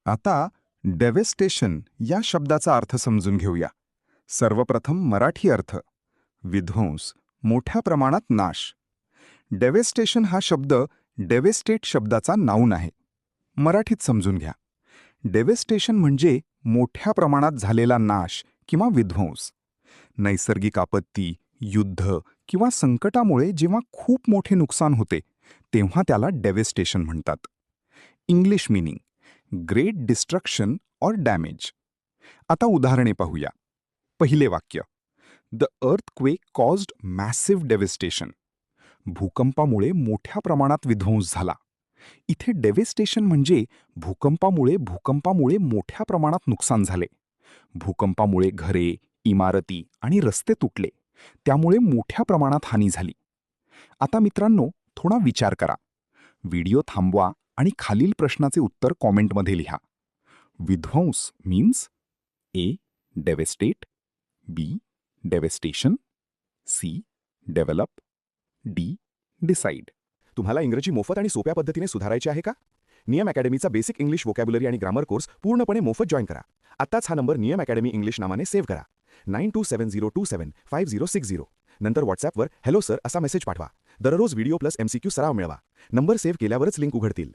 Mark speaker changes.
Speaker 1: आता डेव्हेस्टेशन या शब्दाचा अर्थ समजून घेऊया. सर्वप्रथम मराठी अर्थ. विध्वंस, मोठ्या प्रमाणात नाश. डेव्हेस्टेशन हा शब्द डेव्हेस्टेट शब्दाचा नाऊन आहे. मराठीत समजून घ्या. डेव्हेस्टेशन म्हणजे मोठ्या प्रमाणात झालेला नाश किंवा विध्वंस. नैसर्गिक आपत्ती, युद्ध किंवा संकटामुळे जेव्हा खूप मोठे नुकसान होते तेव्हा त्याला डेव्हेस्टेशन म्हणतात. English meaning: great destruction or damage. आता उदाहरणे पाहूया. पहिले वाक्य: द अर्थक्वेक कॉज्ड मॅसिव्ह डेव्हेस्टेशन. भूकंपामुळे मोठ्या प्रमाणात विध्वंस झाला. इथे डेव्हेस्टेशन म्हणजे भूकंपामुळे मोठ्या प्रमाणात नुकसान झाले. भूकंपामुळे घरे, इमारती आणि रस्ते तुटले. त्यामुळे मोठ्या प्रमाणात हानी झाली. आता मित्रांनो, थोडा विचार करा. व्हिडिओ थांबवा आणि खालील प्रश्नाचे उत्तर कॉमेंटमध्ये लिहा. विध्वंस मीन्स ए. डेव्हेस्टेट, बी. डेव्हेस्टेशन, सी. Develop, D. डिसाइड.
Speaker 2: तुम्हाला इंग्रजी मोफत आणि सोप्या पद्धतीने सुधारायचे आहे का? नियम अकॅडमीचा बेसिक इंग्लिश व्होकॅब्युलरी आणि ग्रामर कोर्स पूर्णपणे मोफत जॉईन करा. आत्ताच हा नंबर नियम अकॅडमी इंग्लिश नावाने सेव्ह करा. 9270275060. नंतर व्हॉट्सॲपवर हॅलो सर असा मेसेज पाठवा. दररोज व्हिडिओ प्लस MCQ सराव मिळवा. नंबर सेव्ह केल्यावरच लिंक उघडतील.